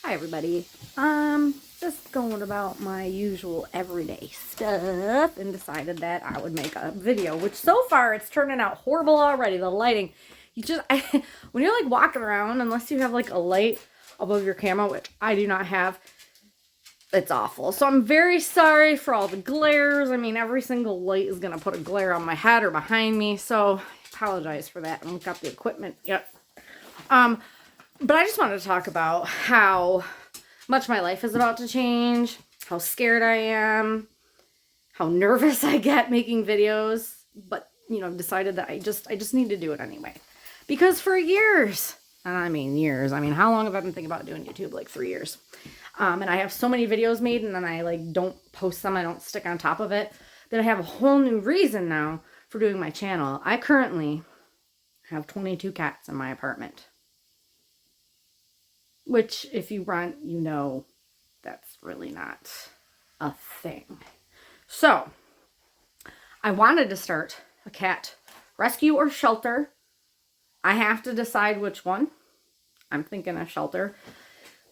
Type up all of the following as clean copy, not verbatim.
Hi everybody. Just going about my usual everyday stuff and decided that I would make a video, which so far it's turning out horrible already. The lighting, when you're like walking around, unless you have like a light above your camera, which I do not have, it's awful. So I'm very sorry for all the glares. I mean, every single light is gonna put a glare on my head or behind me, so I apologize for that. I don't got the equipment yet. But I just wanted to talk about how much my life is about to change, how scared I am, how nervous I get making videos, but I've decided that I just need to do it anyway. Because for years, and I mean years, how long have I been thinking about doing YouTube? Like 3 years. And I have so many videos made and then I don't post them, I don't stick on top of it, that I have a whole new reason now for doing my channel. I currently have 22 cats in my apartment. Which, if you rent, that's really not a thing. So, I wanted to start a cat rescue or shelter. I have to decide which one. I'm thinking a shelter.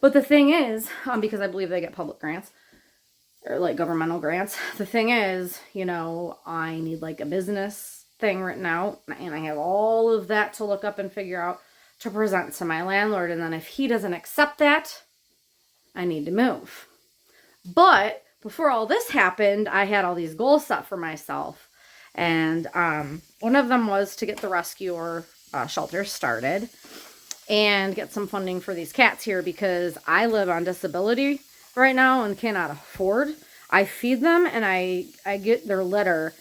But the thing is, because I believe they get public grants, or like governmental grants, the thing is, I need like a business thing written out, and I have all of that to look up and figure out to present to my landlord, and then if he doesn't accept that, I need to move. But before all this happened, I had all these goals set for myself, and one of them was to get the rescue or shelter started and get some funding for these cats here, because I live on disability right now and cannot afford. I feed them and I get their litter.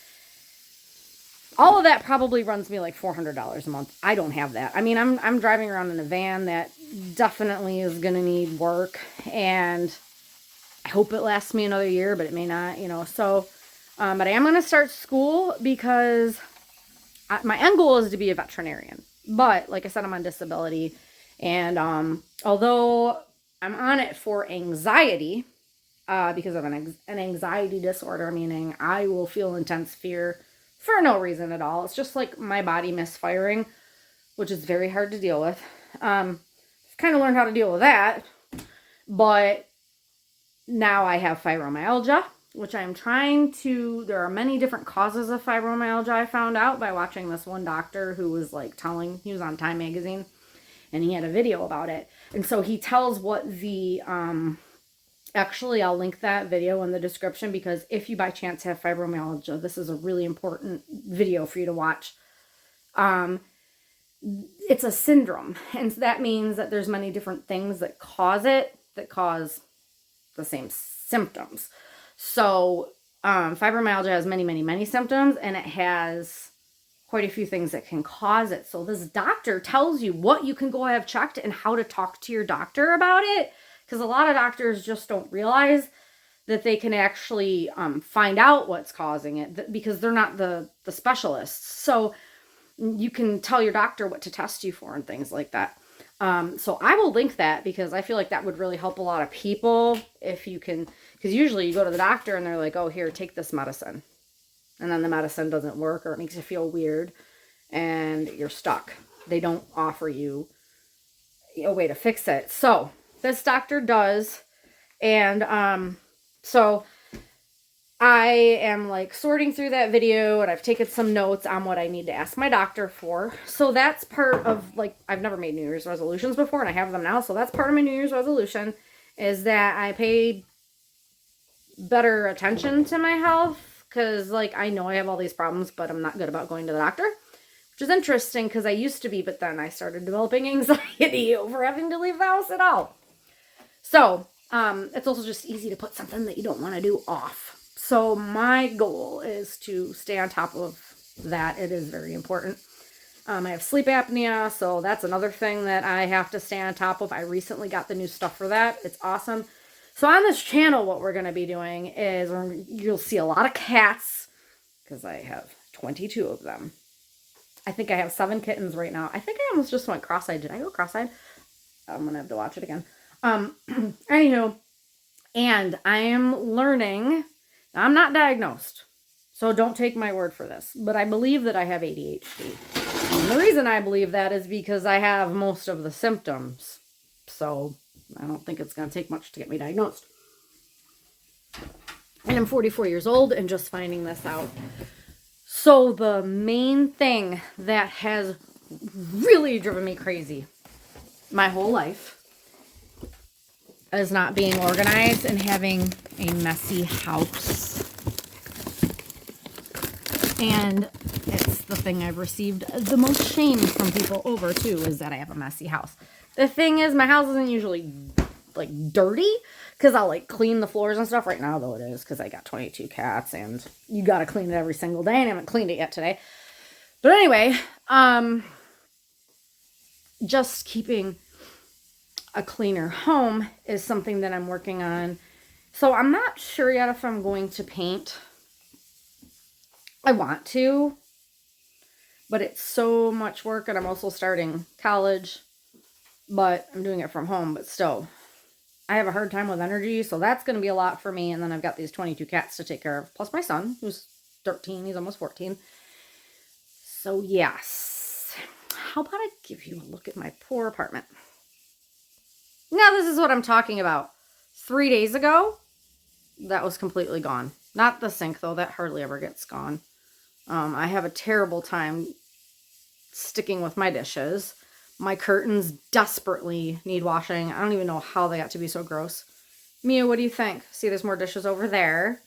All of that probably runs me like $400 a month. I don't have that. I'm driving around in a van that definitely is going to need work, and I hope it lasts me another year, but it may not, so, but I am going to start school because my end goal is to be a veterinarian. But like I said, I'm on disability, and although I'm on it for anxiety, because of an anxiety disorder, meaning I will feel intense fear for no reason at all. It's just like my body misfiring, which is very hard to deal with. I've kind of learned how to deal with that, but now I have fibromyalgia, which I'm trying to, there are many different causes of fibromyalgia I found out by watching this one doctor who was he was on Time Magazine, and he had a video about it. And so he tells what the, actually, I'll link that video in the description, because if you by chance have fibromyalgia, this is a really important video for you to watch. It's a syndrome, and that means that there's many different things that cause it, that cause the same symptoms. So fibromyalgia has many, many, many symptoms, and it has quite a few things that can cause it. So this doctor tells you what you can go have checked and how to talk to your doctor about it. Because a lot of doctors just don't realize that they can actually find out what's causing it, because they're not the specialists. So you can tell your doctor what to test you for and things like that. So I will link that, because I feel like that would really help a lot of people if you can, because usually you go to the doctor and they're like, oh, here, take this medicine. And then the medicine doesn't work, or it makes you feel weird and you're stuck. They don't offer you a way to fix it. So this doctor does. And so I am sorting through that video, and I've taken some notes on what I need to ask my doctor for. So that's part of, I've never made New Year's resolutions before, and I have them now. So that's part of my New Year's resolution, is that I pay better attention to my health, because I know I have all these problems, but I'm not good about going to the doctor, which is interesting, because I used to be, but then I started developing anxiety over having to leave the house at all. So, it's also just easy to put something that you don't want to do off. So my goal is to stay on top of that. It is very important. I have sleep apnea, so that's another thing that I have to stay on top of. I recently got the new stuff for that. It's awesome. So on this channel, what we're going to be doing is you'll see a lot of cats, because I have 22 of them. I think I have 7 kittens right now. I think I almost just went cross-eyed. Did I go cross-eyed? I'm going to have to watch it again. Anywho, and I am learning, I'm not diagnosed, so don't take my word for this, but I believe that I have ADHD. And the reason I believe that is because I have most of the symptoms. So I don't think it's going to take much to get me diagnosed. And I'm 44 years old and just finding this out. So the main thing that has really driven me crazy my whole life is not being organized and having a messy house. And it's the thing I've received the most shame from people over too, is that I have a messy house. The thing is, my house isn't usually like dirty because I'll like clean the floors and stuff. Right now though it is, because I got 22 cats and you got to clean it every single day, and I haven't cleaned it yet today. But anyway, just keeping a cleaner home is something that I'm working on. So I'm not sure yet if I'm going to paint. I want to, but it's so much work, and I'm also starting college, but I'm doing it from home. But still, I have a hard time with energy, so that's going to be a lot for me. And then I've got these 22 cats to take care of, plus my son, who's 13. He's almost 14. So yes, how about I give you a look at my poor apartment? Now this is what I'm talking about. 3 days ago, that was completely gone. Not the sink though, that hardly ever gets gone. I have a terrible time sticking with my dishes. My curtains desperately need washing. I don't even know how they got to be so gross. Mia, what do you think? See, there's more dishes over there.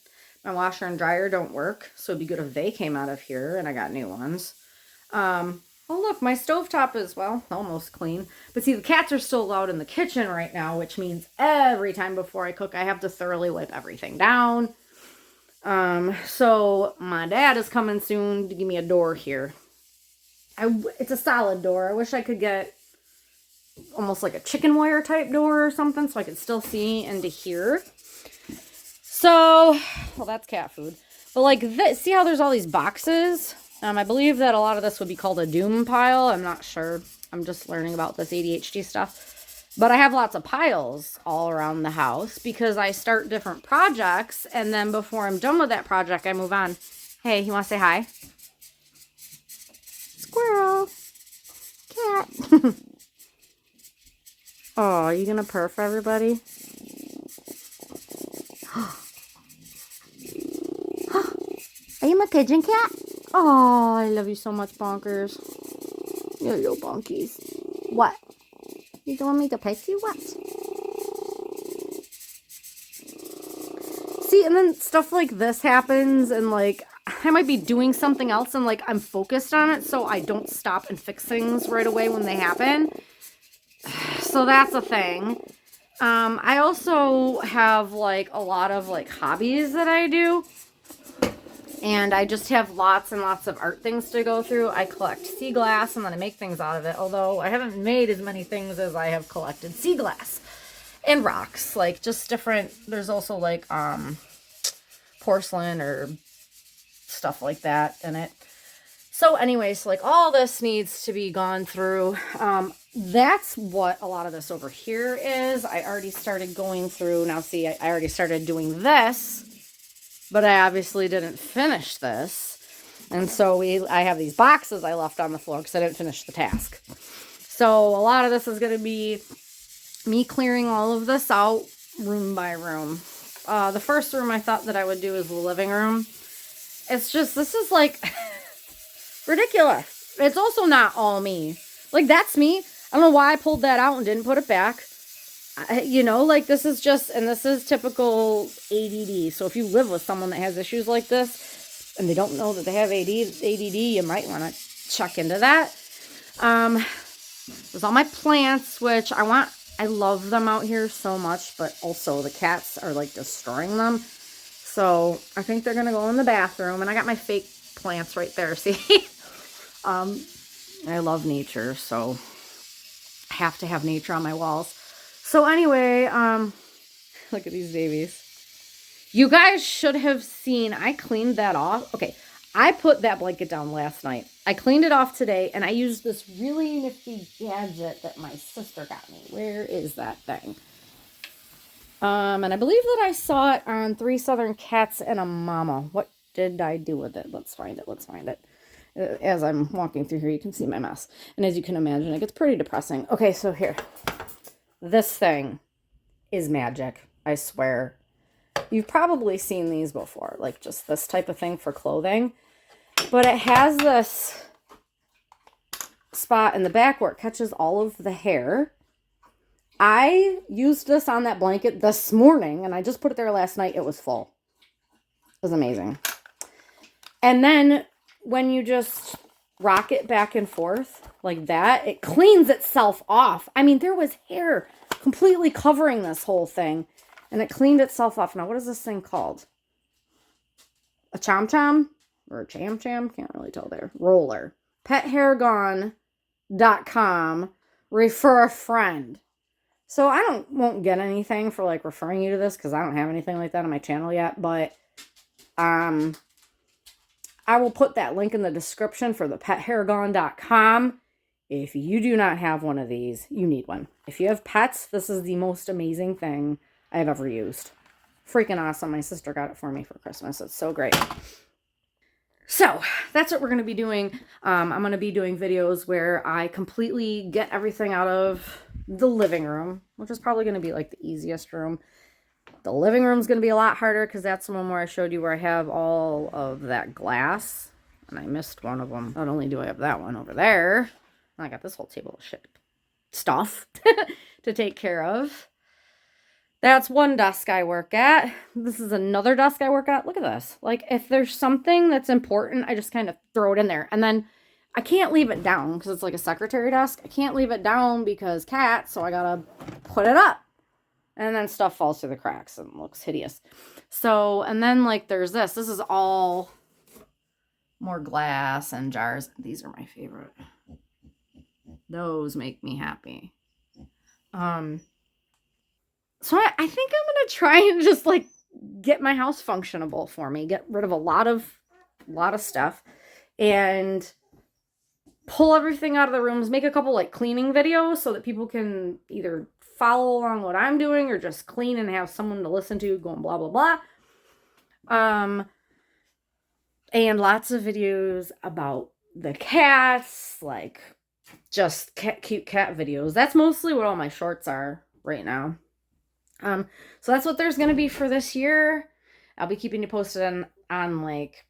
My washer and dryer don't work, so it'd be good if they came out of here, and I got new ones. Oh, look, my stovetop is, well, almost clean. But see, the cats are still out in the kitchen right now, which means every time before I cook, I have to thoroughly wipe everything down. So my dad is coming soon to give me a door here. It's a solid door. I wish I could get almost like a chicken wire type door or something so I could still see into here. So, well, that's cat food. But like this, see how there's all these boxes? I believe that a lot of this would be called a doom pile. I'm not sure. I'm just learning about this ADHD stuff. But I have lots of piles all around the house because I start different projects, and then before I'm done with that project, I move on. Hey, you want to say hi? Squirrel. Cat. Oh, are you going to purr for everybody? Are you my pigeon cat? Oh, I love you so much, Bonkers. You little bonkies. What? You don't want me to pet you? What? See, and then stuff like this happens, and like I might be doing something else, and like I'm focused on it, so I don't stop and fix things right away when they happen. So that's a thing. I also have like a lot of like hobbies that I do. And I just have lots and lots of art things to go through. I collect sea glass and then I make things out of it. Although I haven't made as many things as I have collected sea glass. And rocks. Like just different. There's also like porcelain or stuff like that in it. So anyways, like all this needs to be gone through. That's what a lot of this over here is. I already started going through. Now see, I already started doing this. But I obviously didn't finish this. And so I have these boxes I left on the floor because I didn't finish the task. So a lot of this is going to be me clearing all of this out room by room. The first room I thought that I would do is the living room. It's just, this is like ridiculous. It's also not all me. Like that's me. I don't know why I pulled that out and didn't put it back. You know, like this is just, and this is typical ADD. So if you live with someone that has issues like this and they don't know that they have ADD, you might want to check into that. There's all my plants, which I love them out here so much, but also the cats are like destroying them. So I think they're going to go in the bathroom, and I got my fake plants right there. See, I love nature, so I have to have nature on my walls. So anyway, look at these babies. You guys should have seen, I cleaned that off. Okay, I put that blanket down last night. I cleaned it off today, and I used this really nifty gadget that my sister got me. Where is that thing? And I believe that I saw it on 3 Southern Cats and a Mama. What did I do with it? Let's find it. As I'm walking through here, you can see my mess. And as you can imagine, it gets pretty depressing. Okay, so here. This thing. is magic. I swear. You've probably seen these before, like just this type of thing for clothing. But it has this spot in the back where it catches all of the hair. I used this on that blanket this morning, and I just put it there last night. It was full. It was amazing. And then when you just rock it back and forth like that, it cleans itself off. I mean, there was hair completely covering this whole thing, and it cleaned itself off. Now, what is this thing called? A chom-chom? Or a cham-cham? Can't really tell there. Roller. PetHairGone.com. Refer a friend. So I won't get anything for like referring you to this because I don't have anything like that on my channel yet. But I will put that link in the description for the PetHairGone.com. If you do not have one of these, you need one. If you have pets, this is the most amazing thing I have ever used. Freaking awesome. My sister got it for me for Christmas. It's so great. So that's what we're going to be doing. I'm going to be doing videos where I completely get everything out of the living room, which is probably going to be like the easiest room. The living room is going to be a lot harder because that's the one where I showed you where I have all of that glass. And I missed one of them. Not only do I have that one over there, I got this whole table of shit stuff to take care of. That's one desk I work at. This is another desk I work at. Look at this. Like, if there's something that's important, I just kind of throw it in there. And then I can't leave it down because it's like a secretary desk. I can't leave it down because cats, so I gotta put it up. And then stuff falls through the cracks and looks hideous. So, and then like there's this. This is all more glass and jars. These are my favorite. Those make me happy. So I think I'm going to try and just like get my house functionable for me. Get rid of a lot of stuff and pull everything out of the rooms. Make a couple like cleaning videos so that people can either follow along what I'm doing or just clean and have someone to listen to going blah, blah, blah. And lots of videos about the cats, like just cute cat videos. That's mostly what all my shorts are right now. So that's what there's going to be for this year. I'll be keeping you posted on like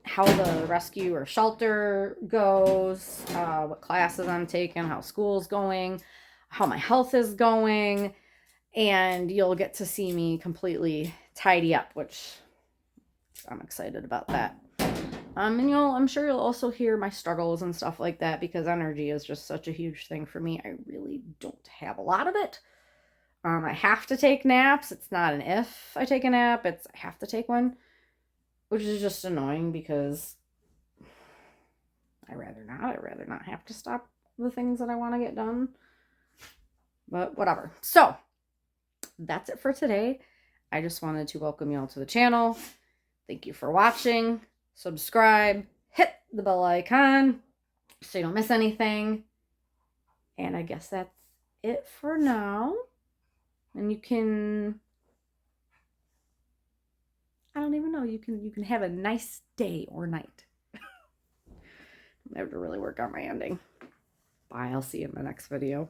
how the rescue or shelter goes, what classes I'm taking, how school's going, how my health is going, and you'll get to see me completely tidy up, which I'm excited about that. And I'm sure you'll also hear my struggles and stuff like that because energy is just such a huge thing for me. I really don't have a lot of it. I have to take naps. It's not an if I take a nap. It's I have to take one, which is just annoying because I'd rather not. I'd rather not have to stop the things that I want to get done. But whatever. So that's it for today. I just wanted to welcome you all to the channel. Thank you for watching. Subscribe. Hit the bell icon so you don't miss anything. And I guess that's it for now. And you can, I don't even know, you can have a nice day or night. I have to really work on my ending. Bye, I'll see you in the next video.